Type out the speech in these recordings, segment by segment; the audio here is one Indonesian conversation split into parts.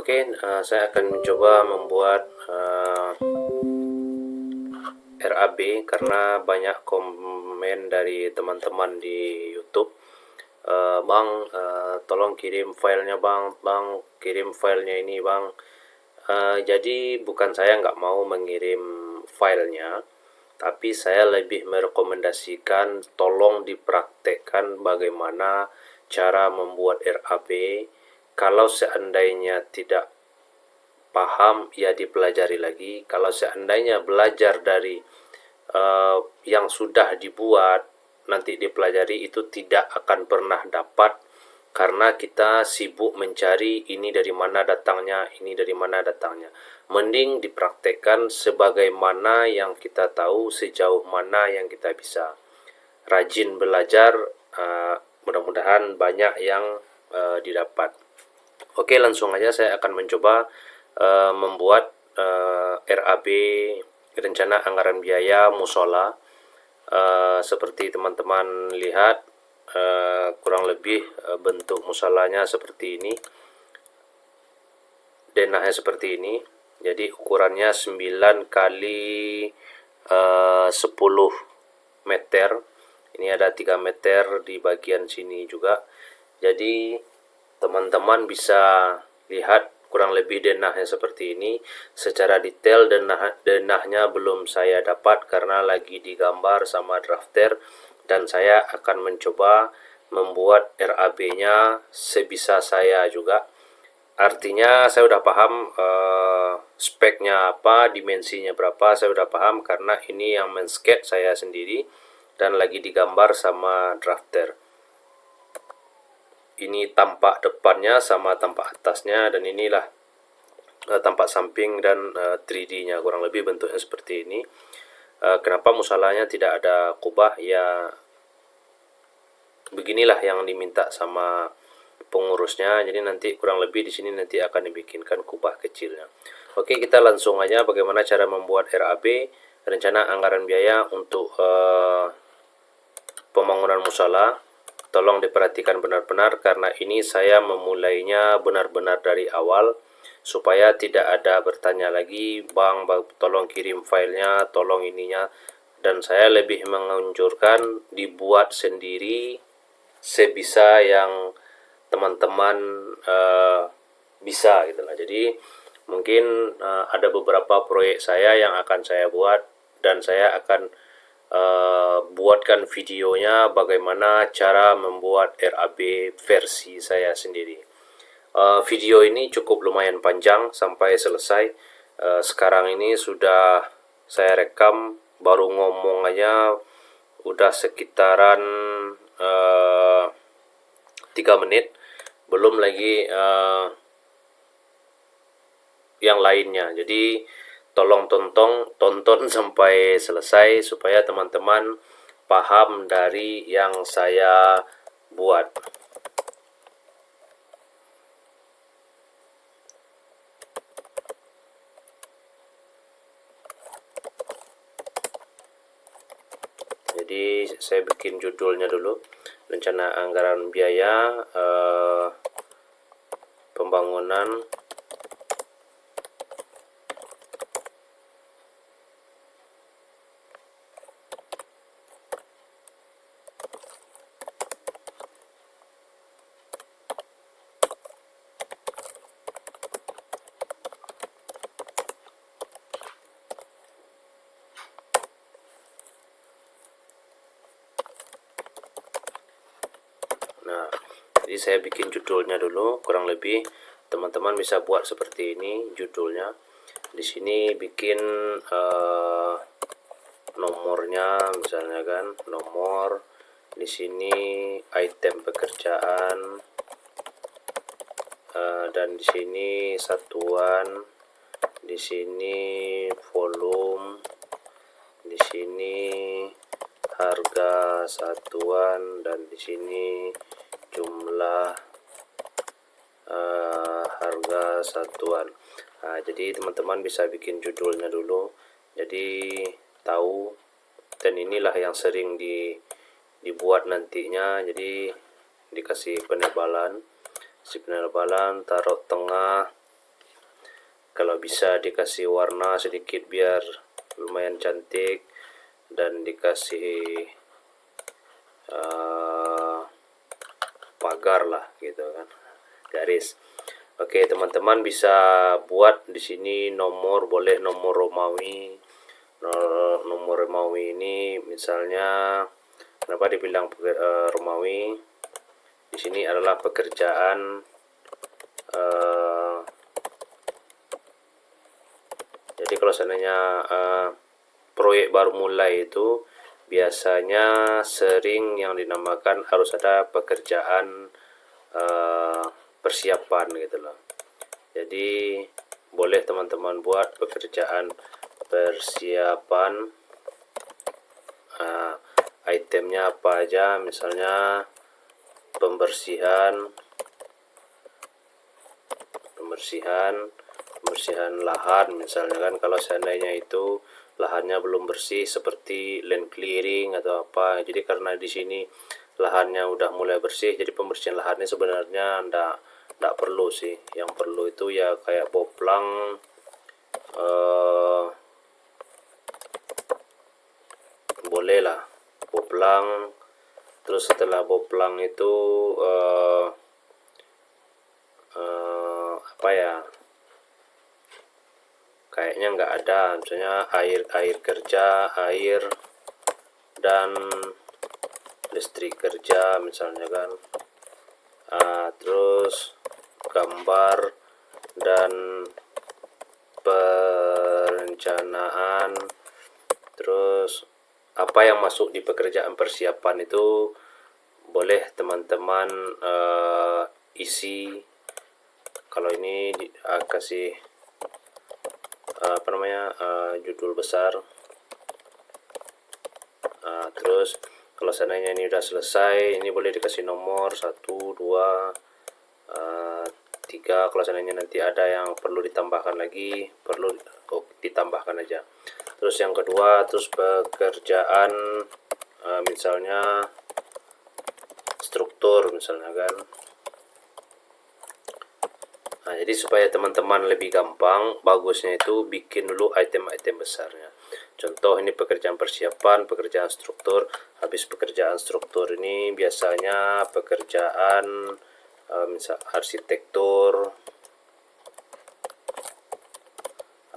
Oke, saya akan mencoba membuat RAB karena banyak komen dari teman-teman di YouTube. Bang, tolong kirim filenya bang, kirim filenya ini bang. Jadi bukan saya nggak mau mengirim filenya, tapi saya lebih merekomendasikan tolong dipraktekkan bagaimana cara membuat RAB. Kalau seandainya tidak paham, ya dipelajari lagi. Kalau seandainya belajar dari yang sudah dibuat, nanti dipelajari, itu tidak akan pernah dapat, karena kita sibuk mencari ini dari mana datangnya, ini dari mana datangnya. Mending dipraktekkan sebagaimana yang kita tahu, sejauh mana yang kita bisa. Rajin belajar, mudah-mudahan banyak yang didapat. Oke, langsung aja saya akan mencoba membuat RAB, rencana anggaran biaya musola. Seperti teman-teman lihat, kurang lebih bentuk musolanya seperti ini, denahnya seperti ini. Jadi ukurannya 9 kali 10 meter. Ini ada 3 meter di bagian sini juga. Jadi teman-teman bisa lihat kurang lebih denahnya seperti ini. Secara detail denahnya belum saya dapat karena lagi digambar sama drafter, dan saya akan mencoba membuat RAB-nya sebisa saya juga. Artinya saya udah paham speknya apa, dimensinya berapa, saya udah paham karena ini yang men-sketch saya sendiri dan lagi digambar sama drafter. Ini tampak depannya sama tampak atasnya, dan inilah tampak samping dan 3D-nya, kurang lebih bentuknya seperti ini. Kenapa musolanya tidak ada kubah? Ya beginilah yang diminta sama pengurusnya. Jadi nanti kurang lebih di sini nanti akan dibikinkan kubah kecilnya. Oke, kita langsung aja bagaimana cara membuat RAB, rencana anggaran biaya untuk pembangunan musola. Tolong diperhatikan benar-benar karena ini saya memulainya benar-benar dari awal, supaya tidak ada bertanya lagi, bang tolong kirim filenya, tolong ininya. Dan saya lebih menganjurkan dibuat sendiri sebisa yang teman-teman bisa gitu lah. Jadi mungkin ada beberapa proyek saya yang akan saya buat, dan saya akan buatkan videonya bagaimana cara membuat RAB versi saya sendiri. Video ini cukup lumayan panjang sampai selesai. Sekarang ini sudah saya rekam, baru ngomong aja udah sekitaran 3 menit, belum lagi yang lainnya. Jadi tolong tonton sampai selesai supaya teman-teman paham dari yang saya buat. Jadi saya bikin judulnya dulu, rencana anggaran biaya pembangunan jadi saya bikin judulnya dulu, kurang lebih teman-teman bisa buat seperti ini judulnya. Di sini bikin nomornya, misalnya kan nomor, di sini item pekerjaan, dan di sini satuan, di sini volume, di sini harga satuan, dan di sini jumlah harga satuan. Jadi teman-teman bisa bikin judulnya dulu, jadi tahu. Dan inilah yang sering dibuat nantinya. Jadi dikasih penebalan, taruh tengah, kalau bisa dikasih warna sedikit biar lumayan cantik, dan dikasih pagar lah gitu kan, garis. Oke, teman-teman bisa buat di sini nomor, boleh nomor Romawi. Nomor Romawi ini misalnya, kenapa dibilang Romawi? Di sini adalah pekerjaan jadi kalau seandainya proyek baru mulai itu biasanya sering yang dinamakan harus ada pekerjaan persiapan gitu loh. Jadi boleh teman-teman buat pekerjaan persiapan, itemnya apa aja, misalnya pembersihan lahan misalnya kan. Kalau seandainya itu lahannya belum bersih seperti land clearing atau apa, jadi karena di sini lahannya udah mulai bersih, jadi pembersihan lahannya sebenarnya ndak perlu sih. Yang perlu itu ya kayak boplang, boleh lah boplang. Terus setelah boplang itu apa ya, kayaknya nggak ada, misalnya air kerja, air dan listrik kerja misalnya kan. Terus gambar dan perencanaan. Terus apa yang masuk di pekerjaan persiapan itu boleh teman-teman isi. Kalau ini kasih apa namanya, judul besar. Terus kalau seandainya ini udah selesai, ini boleh dikasih nomor 1, 2, 3. Kalau seandainya nanti ada yang perlu ditambahkan lagi, perlu ditambahkan aja. Terus yang kedua, terus pekerjaan misalnya struktur misalnya kan. Jadi supaya teman-teman lebih gampang, bagusnya itu bikin dulu item-item besarnya. Contoh ini pekerjaan persiapan, pekerjaan struktur. Habis pekerjaan struktur ini biasanya pekerjaan misal arsitektur.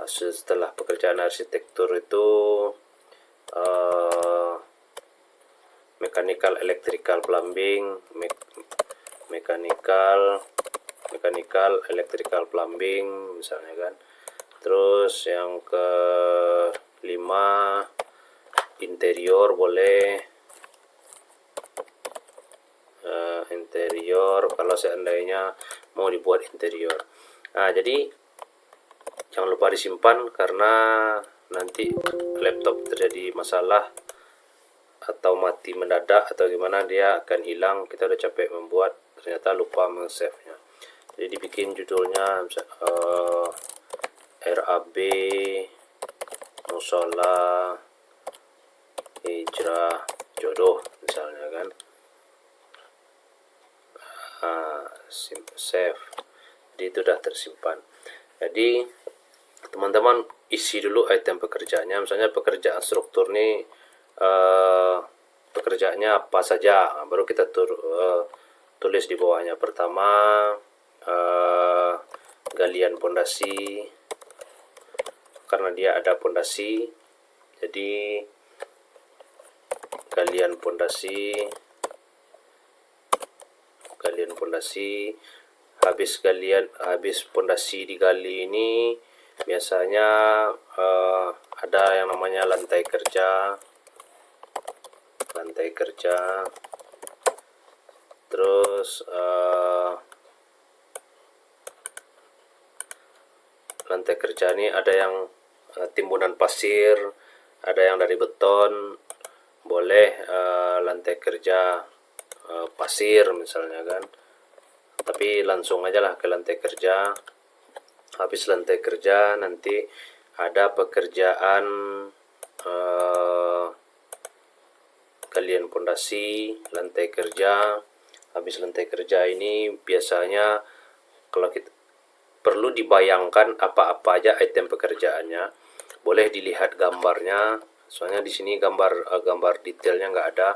Setelah pekerjaan arsitektur itu mechanical, electrical, plumbing, mechanical, electrical, plumbing misalnya kan. Terus yang kelima, interior boleh, interior kalau seandainya mau dibuat interior. Jadi jangan lupa disimpan, karena nanti laptop terjadi masalah atau mati mendadak atau gimana, dia akan hilang. Kita udah capek membuat, ternyata lupa meng-save-nya. Jadi dibikin judulnya RAB Musola Hijrah Jodoh misalnya kan. Save, jadi itu udah tersimpan. Jadi teman-teman isi dulu item pekerjaannya. Misalnya pekerjaan struktur nih, pekerjaannya apa saja, baru kita tulis di bawahnya. Pertama, galian pondasi, karena dia ada pondasi, jadi galian pondasi. Habis pondasi digali ini biasanya ada yang namanya lantai kerja. Terus lantai kerja ini ada yang timbunan pasir, ada yang dari beton. Boleh lantai kerja pasir misalnya kan, tapi langsung aja lah ke lantai kerja. Habis lantai kerja nanti ada pekerjaan galian pondasi, lantai kerja. Habis lantai kerja ini biasanya kalau kita perlu dibayangkan apa-apa aja item pekerjaannya. Boleh dilihat gambarnya, soalnya di sini gambar detailnya nggak ada.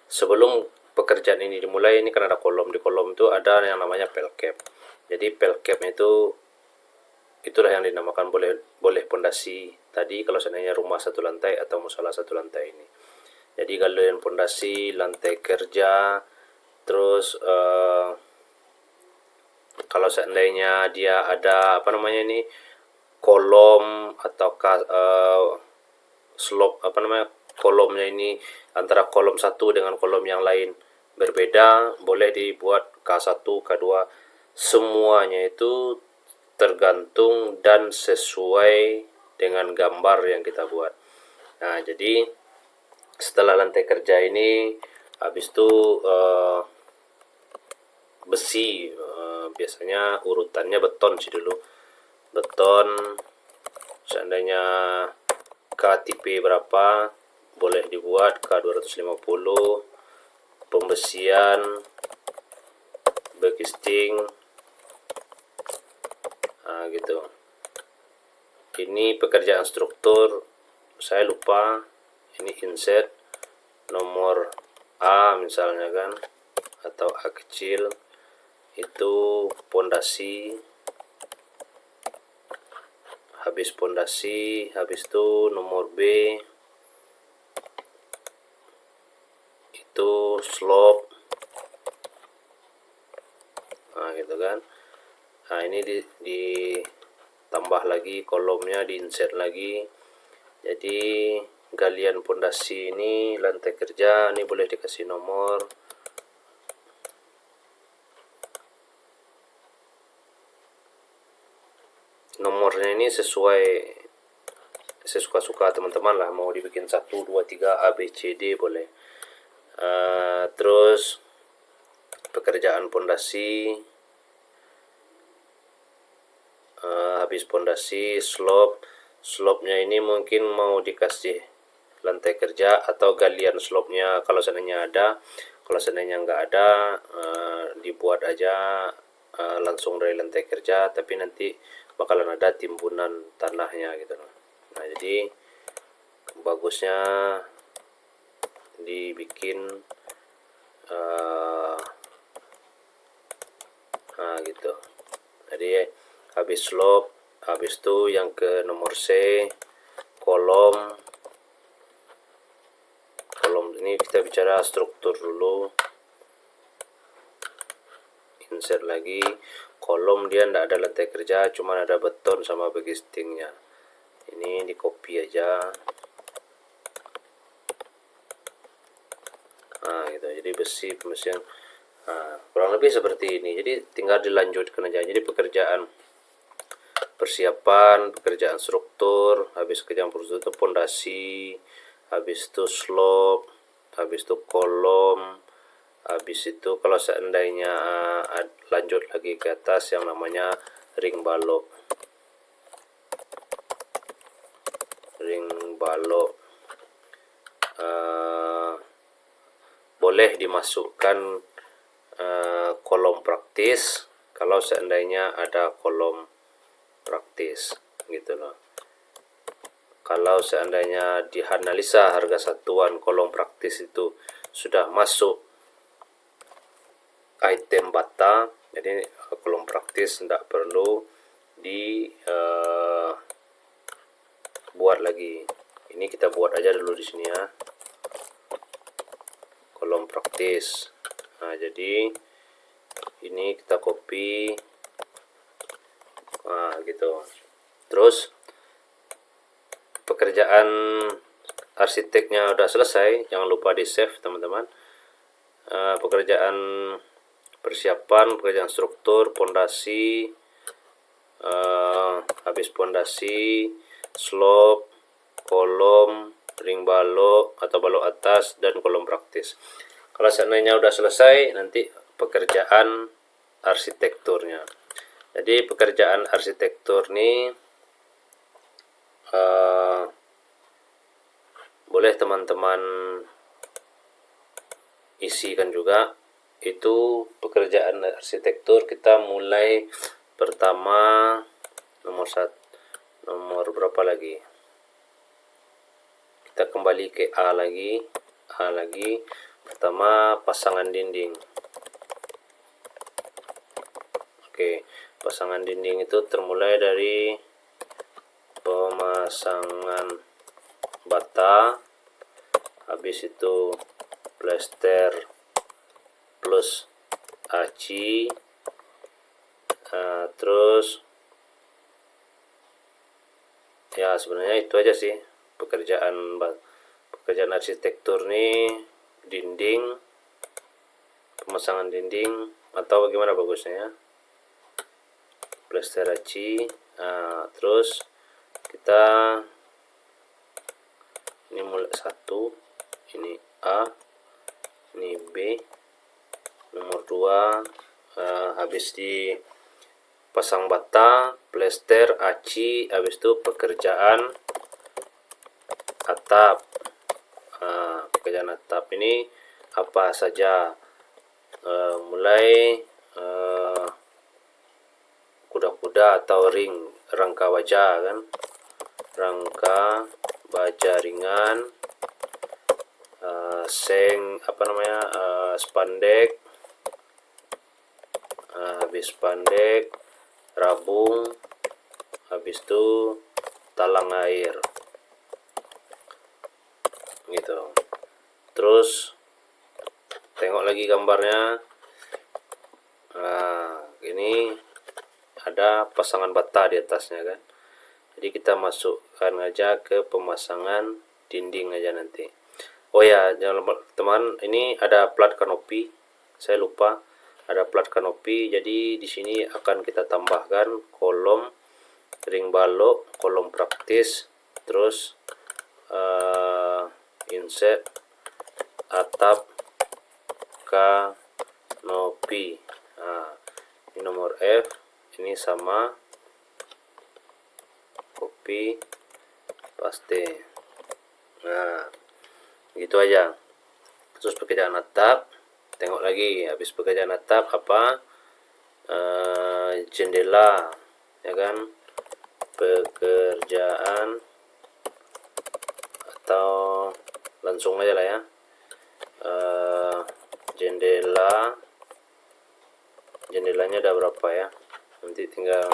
Sebelum pekerjaan ini dimulai, ini kan ada kolom. Di kolom itu ada yang namanya pel cap. Jadi pel cap itu itulah yang dinamakan boleh pondasi tadi kalau seandainya rumah satu lantai atau musola satu lantai ini. Jadi galian pondasi, lantai kerja, terus kalau seandainya dia ada apa namanya ini kolom atau slope apa namanya kolomnya ini antara kolom satu dengan kolom yang lain berbeda, boleh dibuat K1, K2, semuanya itu tergantung dan sesuai dengan gambar yang kita buat. Nah, jadi setelah lantai kerja ini, habis itu besi, biasanya urutannya beton sih dulu. Beton, seandainya K tipe berapa, boleh dibuat K250, pembesian, backcasting, gitu. Ini pekerjaan struktur, saya lupa, ini insert nomor A misalnya kan, atau A kecil, itu pondasi, habis pondasi, habis itu nomor B, itu slope, gitu kan. Nah, ini ditambah lagi kolomnya, di insert lagi. Jadi galian pondasi ini lantai kerja ini boleh dikasih nomor. Nomornya ini sesuai sesuka-suka teman-teman lah, mau dibikin 1, 2, 3, A, B, C, D boleh. Terus pekerjaan pondasi, habis pondasi, slope-nya ini mungkin mau dikasih lantai kerja atau galian slope-nya kalau seandainya ada. Kalau seandainya nggak ada, dibuat aja langsung dari lantai kerja, tapi nanti bakalan ada timbunan tanahnya gitu loh. Nah, jadi bagusnya dibikin gitu. Jadi habis slope, habis itu yang ke nomor C, kolom ini kita bicara struktur dulu. Insert lagi kolom, dia ndak ada lantai kerja, cuma ada beton sama backcastingnya. Ini di copy aja. Gitu. Jadi besi, pemesian, kurang lebih seperti ini. Jadi tinggal dilanjutkan aja. Jadi pekerjaan persiapan, pekerjaan struktur, habis kerjaan struktur pondasi, habis itu slope, habis itu kolom, habis itu kalau seandainya lanjut lagi ke atas yang namanya ring balok. Boleh dimasukkan kolom praktis kalau seandainya ada kolom praktis gitu loh. Kalau seandainya dianalisa harga satuan kolom praktis itu sudah masuk item bata, jadi kolom praktis tidak perlu buat lagi. Ini kita buat aja dulu di sini ya, kolom praktis. Nah, jadi ini kita copy, gitu. Terus pekerjaan arsiteknya udah selesai, jangan lupa di save teman-teman. Pekerjaan persiapan, pekerjaan struktur, pondasi, habis pondasi, slope, kolom, ring balok atau balok atas, dan kolom praktis. Kalau seandainya udah selesai, nanti pekerjaan arsitekturnya. Jadi pekerjaan arsitektur ini boleh teman-teman isikan juga. Itu pekerjaan arsitektur kita mulai pertama nomor berapa lagi, kita kembali ke A lagi. Pertama pasangan dinding. Oke, pasangan dinding itu termulai dari pemasangan bata, habis itu plester plus aci, terus ya sebenarnya itu aja sih pekerjaan arsitektur nih, dinding, pemasangan dinding, atau bagaimana bagusnya ya, plester aci. Terus kita ini mulai 1, ini A, ini B, nomor 2 habis di pasang bata, plester, aci, habis itu pekerjaan atap. Pekerjaan atap ini apa saja, mulai kuda-kuda atau rangka baja kan, rangka baja ringan, spandek, habis spandek, rabung, habis itu talang air gitu. Terus tengok lagi gambarnya. Ini ada pasangan bata di atasnya kan, jadi kita masukkan aja ke pemasangan dinding aja nanti. Oh ya, jangan lupa teman, ini ada plat kanopi, saya lupa ada plat kanopi. Jadi di sini akan kita tambahkan kolom ring balok, kolom praktis, terus insert atap kanopi. Ini nomor F, ini sama, copy paste. Gitu aja. Terus pekerjaan atap, tengok lagi habis pekerjaan atap apa, jendela ya kan, pekerjaan atau langsung aja lah ya, jendelanya ada berapa ya, nanti tinggal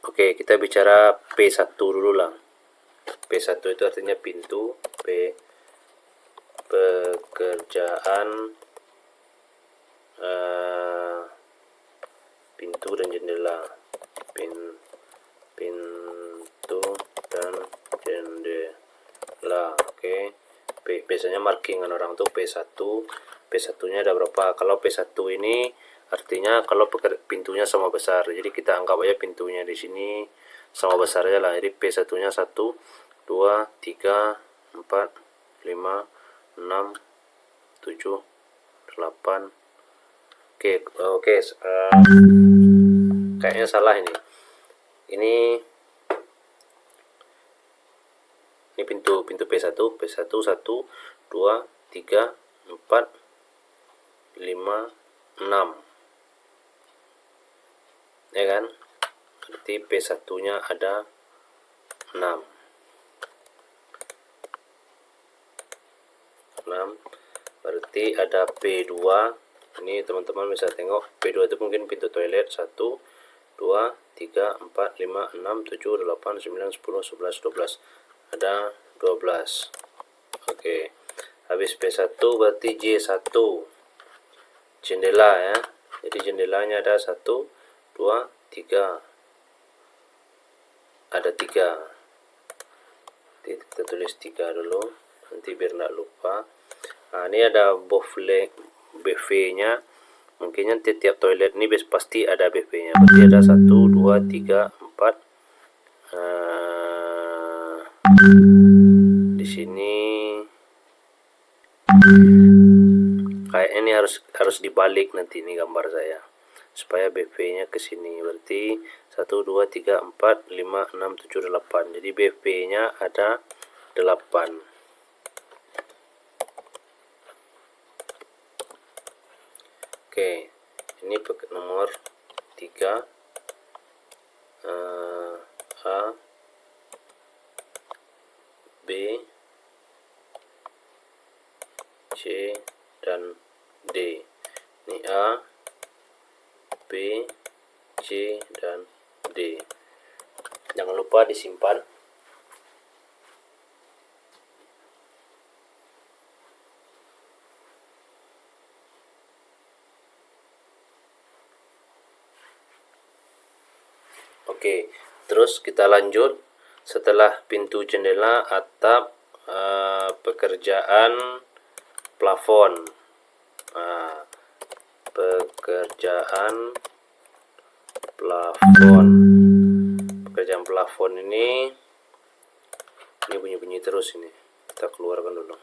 oke, kita bicara P1 dulu lah. P1 itu artinya pintu, pekerjaan pintu dan jendela, pintu dan jendela. Oke. Biasanya markingan orang tuh P1 nya ada berapa. Kalau P1 ini artinya kalau pintunya sama besar, jadi kita anggap aja pintunya di sini sama besar aja lah. Jadi P1 nya 1, 2, 3, 4, 5, 6, 7, 8. Oke, kayaknya salah ini pintu P1, 1, 2, 3, 4, 5, 6 ya kan, berarti P1 nya ada 6. Berarti ada P2. Ini teman-teman bisa tengok P2 itu mungkin pintu toilet. 1, 2, 3, 4, 5, 6, 7, 8, 9, 10, 11, 12. Ada 12. Oke. Habis P1 berarti J1, jendela ya. Jadi jendelanya ada 1, 2, 3. Ada 3. Nanti kita tulis 3 dulu, nanti biar nggak lupa. Ini ada BV nya. Mungkinnya tiap toilet ini pasti ada BV nya. Berarti ada 1, 2, 3, 4. Di sini kayaknya ini harus dibalik nanti ini gambar saya, supaya BV-nya ke sini. Berarti 1, 2, 3, 4, 5, 6, 7, 8. Jadi BV-nya ada 8. Oke, ini nomor 3, A, B, C, dan D. Ini A, B, C, dan D. Jangan lupa disimpan. Oke, terus kita lanjut. Setelah pintu, jendela, atap, pekerjaan plafon. Pekerjaan plafon ini bunyi-bunyi terus ini. Kita keluarkan dulu.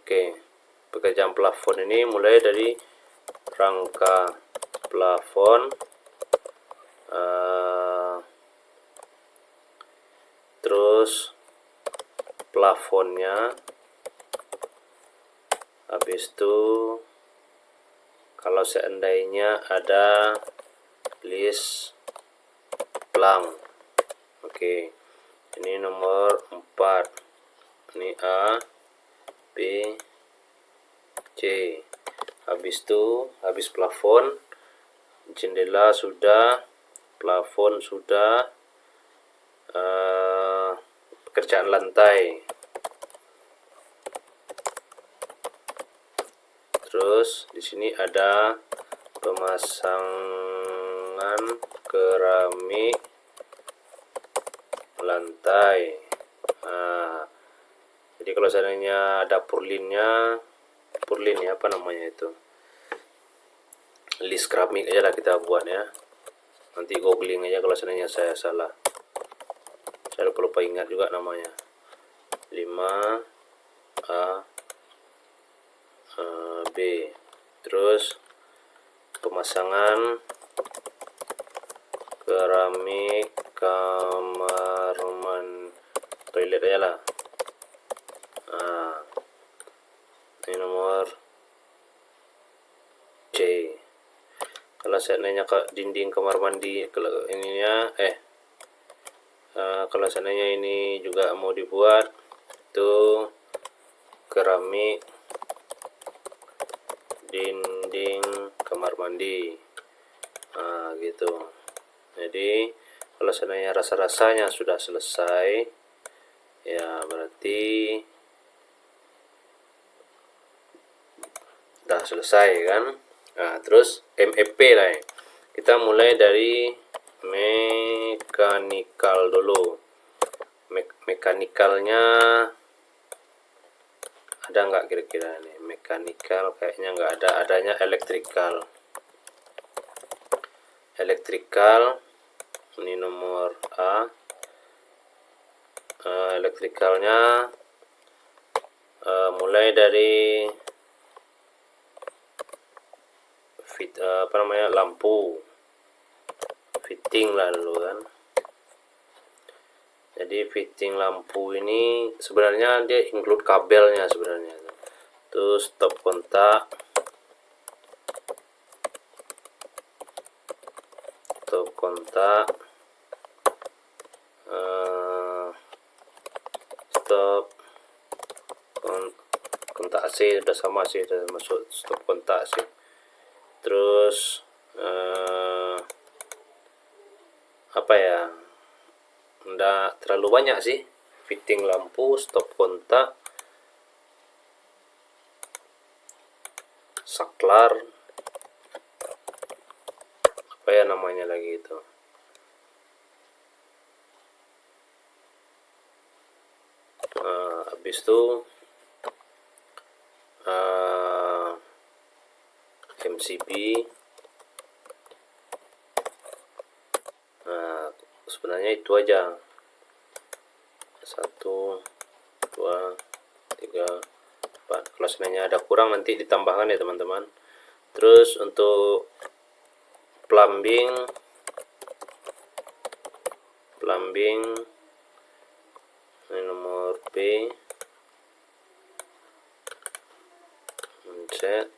Oke, pekerjaan plafon ini mulai dari rangka plafon, terus plafonnya, habis itu kalau seandainya ada list blank. Oke, ini nomor 4, ini A, B, C. Habis itu, habis plafon, jendela sudah, plafon sudah, pekerjaan lantai. Terus di sini ada pemasangan keramik lantai. Jadi kalau seandainya ada purlin ya, apa namanya itu, list keramik aja lah kita buat ya. Nanti googling aja kalau seandainya saya salah. Saya lupa ingat juga namanya. 5 A, B. Terus pemasangan keramik kamar toilet aja lah. Ini nomor C. Kalau seandainya ke dinding kamar mandi, kalau ininya kalau seandainya ini juga mau dibuat, itu keramik dinding kamar mandi, gitu. Jadi kalau seandainya rasa-rasanya sudah selesai, ya berarti udah selesai kan. Terus MEP lah ya. Kita mulai dari mekanikal dulu. Mekanikalnya ada nggak kira-kira nih? Mekanikal kayaknya nggak ada, adanya elektrikal. Ini nomor A. Elektrikalnya mulai dari lampu, fitting lah dulu kan. Jadi fitting lampu ini sebenarnya dia include kabelnya sebenarnya. Terus stop kontak, stop kontak AC udah sama sih, udah masuk stop kontak sih. Terus apa ya, nggak terlalu banyak sih. Fitting lampu, stop kontak, saklar, apa ya namanya lagi itu, habis itu MCB. Sebenarnya itu aja. 1, 2, 3, 4. Kalau sebenarnya ada kurang nanti ditambahkan ya teman-teman. Terus untuk plumbing ini nomor B. set.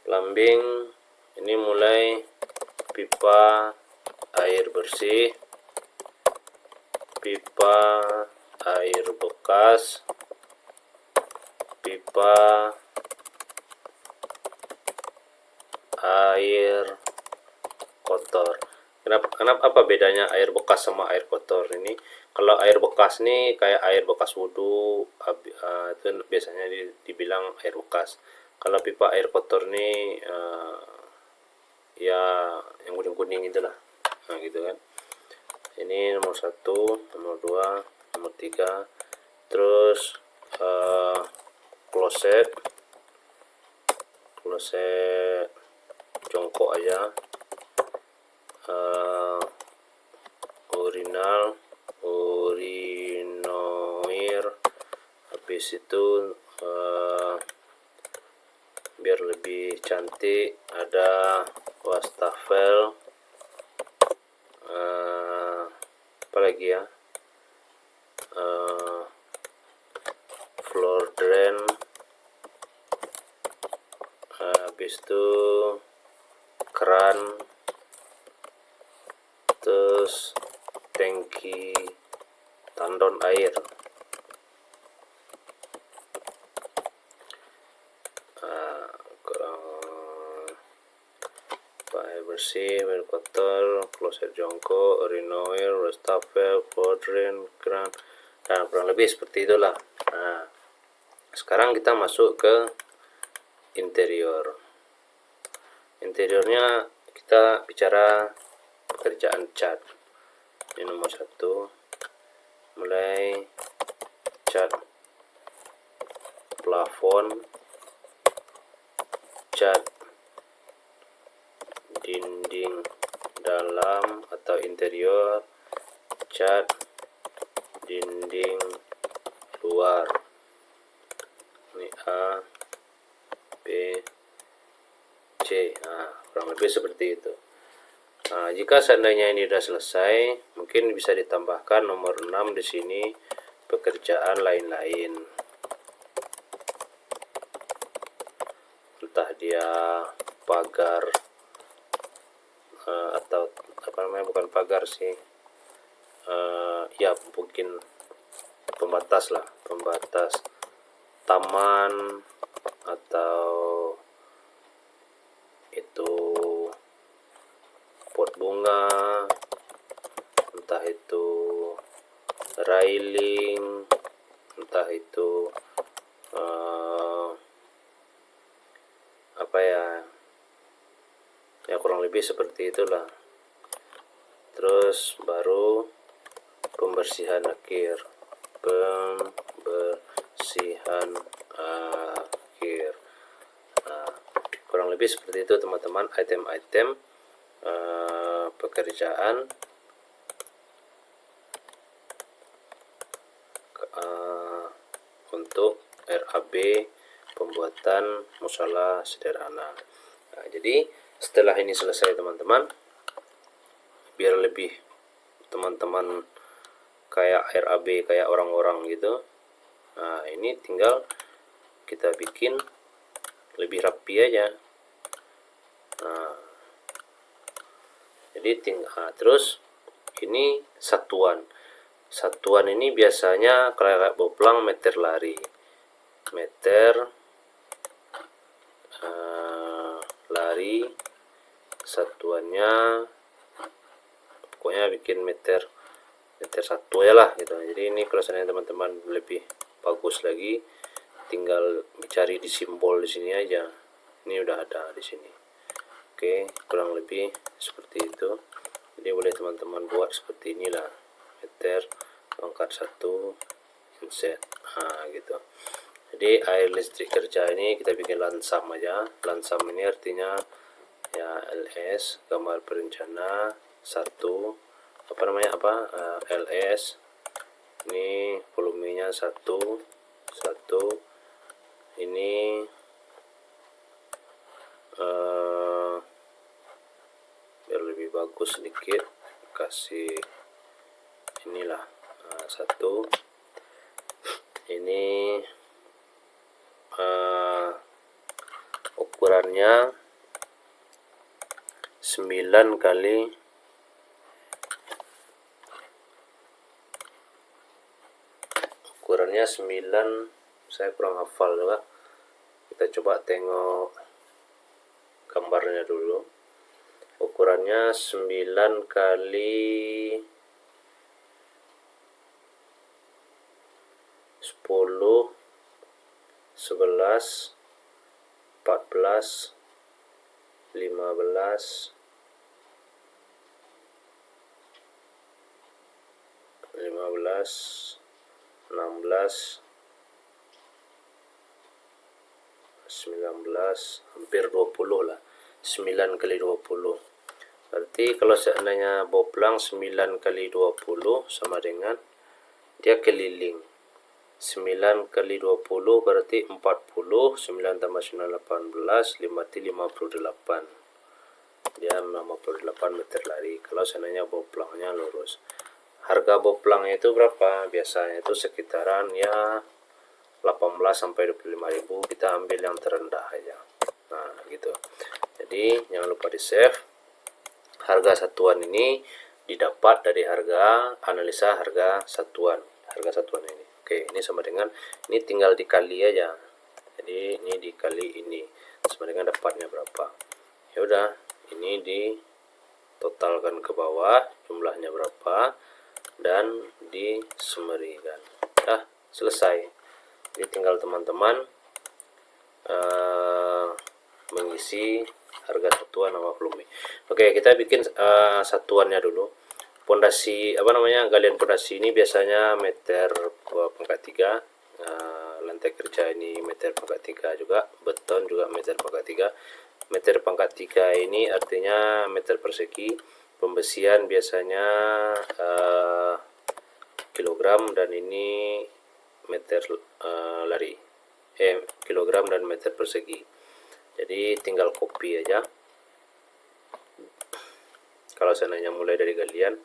Lambing ini mulai pipa air bersih, pipa air bekas, pipa air kotor. Kenapa apa bedanya air bekas sama air kotor ini? Kalau air bekas nih kayak air bekas wudhu, itu biasanya dibilang air bekas. Kalau pipa air kotor nih ya yang kuning-kuning itulah, nah gitu kan. Ini nomor 1, nomor 2, nomor 3. Terus kloset jongkok aja. Urinoir, habis itu biar lebih cantik ada wastafel, apalagi ya, floor drain, habis itu keran, terus tangki tandon air. Air bersih, air kotor, kloset jongkok, urinoir, wastafel, floor drain, keran. Nah, kurang lebih seperti itulah. Nah, sekarang kita masuk ke interior. Interiornya kita bicara pekerjaan cat. Ini nomor 1, mulai cat plafon, cat dinding dalam atau interior, cat dinding luar. Ini A, B, C. Nah, kurang lebih seperti itu. Nah, jika seandainya ini sudah selesai, mungkin bisa ditambahkan nomor 6 di sini, pekerjaan lain-lain. Entah dia pagar atau apa namanya, bukan pagar sih, ya mungkin pembatas lah, pembatas taman, atau itu pot bunga, entah itu railing, entah itu apa ya kurang lebih seperti itulah. Terus baru pembersihan akhir, Nah, kurang lebih seperti itu teman-teman, item-item pekerjaan untuk RAB pembuatan musola sederhana. Nah, jadi setelah ini selesai teman-teman, biar lebih teman-teman kayak RAB kayak orang-orang gitu, nah ini tinggal kita bikin lebih rapi aja. Nah, jadi terus ini satuan ini biasanya kayak boplang meter lari, lari satuannya, pokoknya bikin meter 1 ya lah gitu. Jadi ini kalau seandainya teman-teman lebih bagus lagi, tinggal cari di simbol di sini aja. Ini udah ada di sini. Oke, kurang lebih seperti itu. Jadi boleh teman-teman buat seperti inilah, meter pangkat 1 inset, gitu. Jadi air listrik kerja ini kita bikin lansam aja. Lansam ini artinya ya LS, gambar perencana 1, apa namanya, LS ini volumenya 1, ini biar lebih bagus sedikit, kasih inilah 1, ini ukurannya 9 kali 9, saya kurang hafal juga. Kita coba tengok gambarnya dulu. Ukurannya 9 kali 10, 11, 14, 15, 16, 19, hampir 20 lah. 9 kali 20. Berarti kalau seandainya boplang 9 kali 20 sama dengan dia keliling. 9 kali 20 berarti 40, 9 tambah 9 18, 58. Dia 58 meter lari kalau seandainya boplangnya lurus. Harga boplangnya itu berapa? Biasanya itu sekitaran ya 18 sampai 25.000. Kita ambil yang terendah aja. Nah, gitu. Jadi jangan lupa di save. Harga satuan ini didapat dari analisa harga satuan ini. Oke, ini sama dengan ini tinggal dikali aja. Jadi ini dikali ini sama dengan dapatnya berapa. Ya udah, ini ditotalkan ke bawah jumlahnya berapa dan disemerikan. Dah, selesai. Jadi tinggal teman-teman mengisi harga satuan sama volume. Oke, kita bikin satuannya dulu. Pondasi galian pondasi ini biasanya meter 2/3, lantai kerja ini meter 4/3 juga, beton juga meter 4/3. Meter 4/3 ini artinya meter persegi. Pembesian biasanya kilogram dan ini meter lari, kilogram dan meter persegi. Jadi tinggal copy aja. Kalau seandainya mulai dari galian,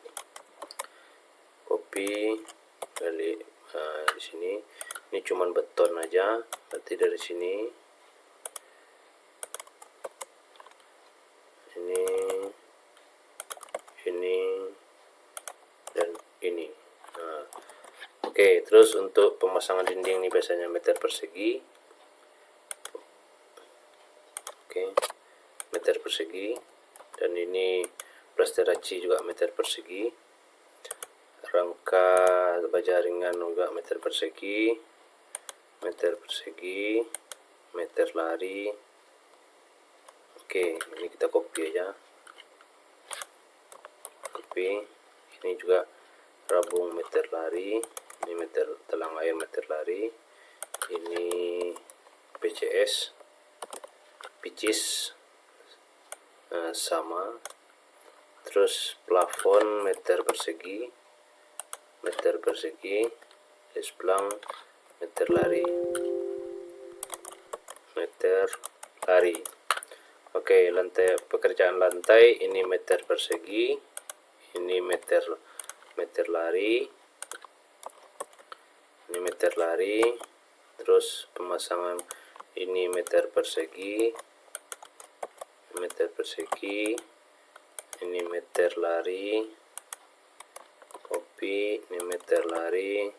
copy kali di sini. Ini cuman beton aja. Berarti dari sini ini dan ini. Oke, terus untuk pemasangan dinding ini biasanya meter persegi. Oke, meter persegi. Dan ini plasteraci juga meter persegi. Rangka baja ringan juga meter persegi. Meter lari. Oke, ini kita copy aja. Copy. Ini juga rabung meter lari. Ini meter telang air meter lari. Ini PCS, pitches sama. Terus plafon meter persegi, esplang meter lari. Oke, pekerjaan lantai ini meter persegi, ini meter lari, ini meter lari. Terus pemasangan ini meter persegi, ini meter lari, copy, ini meter lari,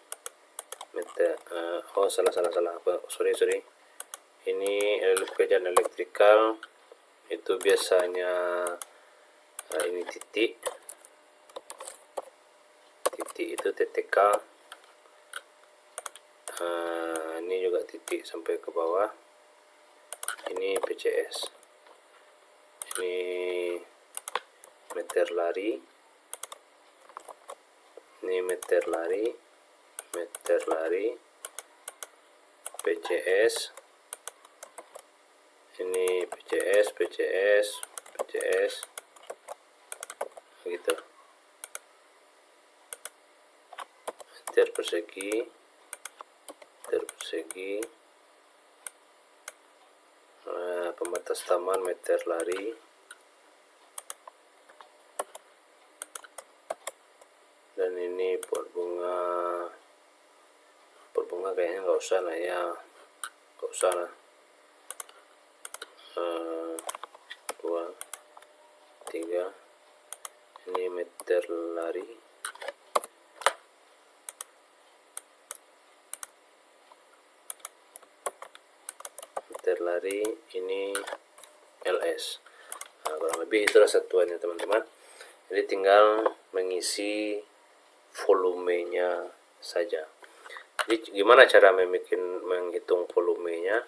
sorry, ini pekerjaan elektrikal itu biasanya ini titik itu TTK, ini juga titik sampai ke bawah. Ini PCS, ini meter lari, ini meter lari, PCS, ini PCS gitu. Meter persegi, pembatas taman meter lari, dan ini pot bunga kayaknya nggak usah lah. 2, 3, ini meter lari, ini LS. Nah, kurang lebih itulah satuannya teman-teman. Jadi tinggal mengisi volumenya saja. Jadi gimana cara menghitung volumenya?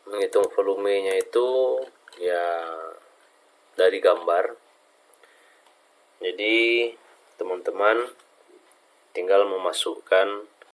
Menghitung volumenya itu ya dari gambar. Jadi teman-teman tinggal memasukkan